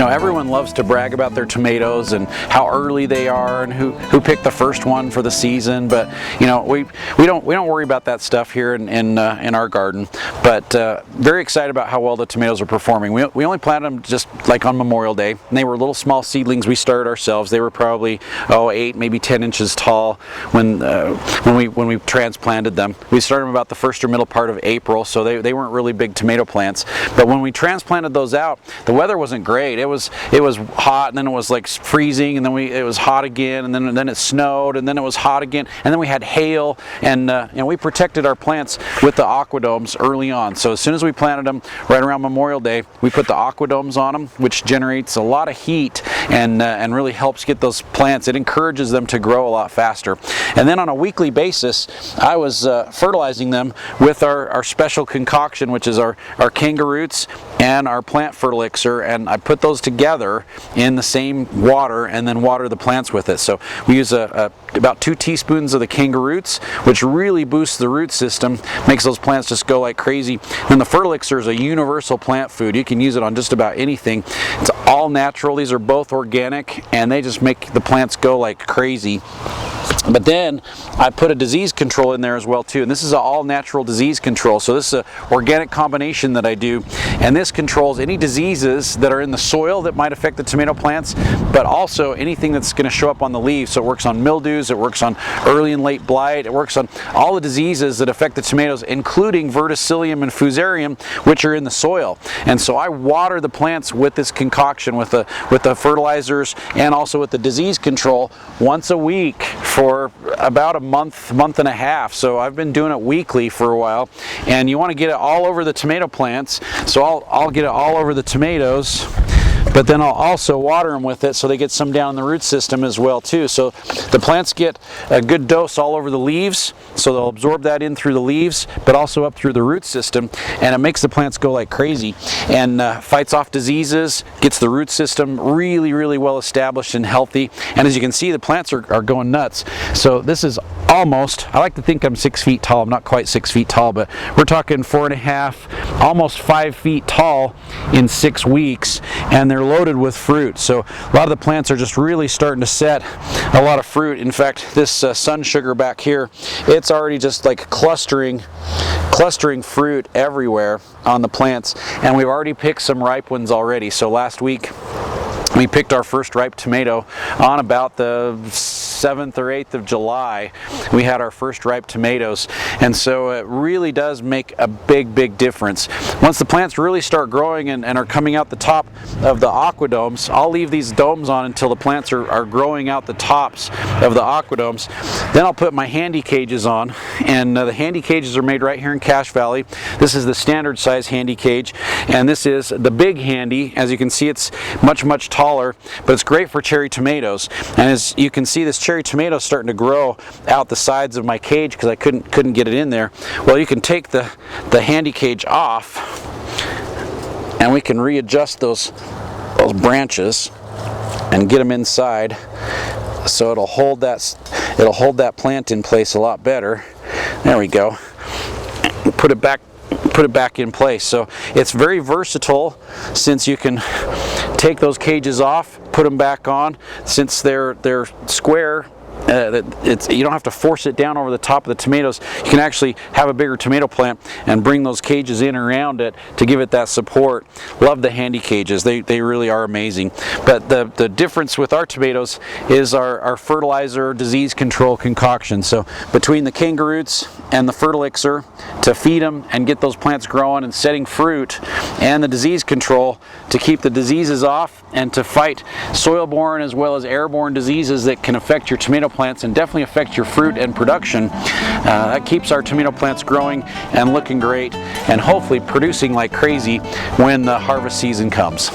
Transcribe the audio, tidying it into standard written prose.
everyone loves to brag about their tomatoes and how early they are and who picked the first one for the season, but we don't worry about that stuff here in our garden. But very excited about how well the tomatoes are performing. We only planted them just like on Memorial Day, and they were little small seedlings we started ourselves. They were probably 8, maybe 10 inches tall when we transplanted them. We started them about the first or middle part of April, so they weren't really big tomato plants. But when we transplanted those out, the weather wasn't great. It was hot, and then it was like freezing, and then it was hot again, and then it snowed, and then it was hot again, and then we had hail, and we protected our plants with the aquadomes early on. So as soon as we planted them, right around Memorial Day, we put the aquadomes on them, which generates a lot of heat and really helps get those plants. It encourages them to grow a lot faster. And then on a weekly basis, I was fertilizing them with our special concoction, which is our Kangaroots and our plant Fertelixir, and I put those together in the same water and then water the plants with it. So we use about 2 teaspoons of the Kangaroots, which really boosts the root system, makes those plants just go like crazy. And the Fertelixir is a universal plant food. You can use it on just about anything. It's all natural. These are both organic, and they just make the plants go like crazy. But then I put a disease control in there as well too, and this is an all natural disease control. So this is an organic combination that I do, and this controls any diseases that are in the soil that might affect the tomato plants, but also anything that's going to show up on the leaves. So it works on mildews, it works on early and late blight, it works on all the diseases that affect the tomatoes, including verticillium and fusarium, which are in the soil. And so I water the plants with this concoction, with the fertilizers, and also with the disease control once a week for about a month and a half. So I've been doing it weekly for a while, and you want to get it all over the tomato plants. So I'll get it all over the tomatoes, but then I'll also water them with it so they get some down in the root system as well too. So the plants get a good dose all over the leaves, so they'll absorb that in through the leaves, but also up through the root system, and it makes the plants go like crazy and fights off diseases, gets the root system really well established and healthy. And as you can see, the plants are going nuts. So this is almost, I like to think I'm 6 feet tall. I'm not quite 6 feet tall, but we're talking 4.5, almost 5 feet tall in 6 weeks, and they're loaded with fruit. So a lot of the plants are just really starting to set a lot of fruit. In fact, this sun sugar back here, it's already just like clustering fruit everywhere on the plants, and we've already picked some ripe ones already. So last week we picked our first ripe tomato on about the 7th or 8th of July. We had our first ripe tomatoes, and so it really does make a big difference. Once the plants really start growing and are coming out the top of the aquadomes, I'll leave these domes on until the plants are growing out the tops of the aquadomes. Then I'll put my handy cages on, and the handy cages are made right here in Cache Valley. This is the standard size handy cage, and this is the big handy. As you can see, it's much taller, but it's great for cherry tomatoes. And as you can see, this cherry tomato is starting to grow out the sides of my cage because I couldn't get it in there. Well, you can take the handy cage off, and we can readjust those branches and get them inside, so it'll hold that plant in place a lot better. There we go. Put it back in place. So it's very versatile, since you can take those cages off, put them back on. Since they're square, you don't have to force it down over the top of the tomatoes. You can actually have a bigger tomato plant and bring those cages in around it to give it that support. Love the handy cages. They really are amazing. But the difference with our tomatoes is our fertilizer disease control concoction. So between the Kangaroots and the Fertelixir to feed them and get those plants growing and setting fruit, and the disease control to keep the diseases off and to fight soil-borne as well as airborne diseases that can affect your tomato plants and definitely affect your fruit and production. That keeps our tomato plants growing and looking great, and hopefully producing like crazy when the harvest season comes.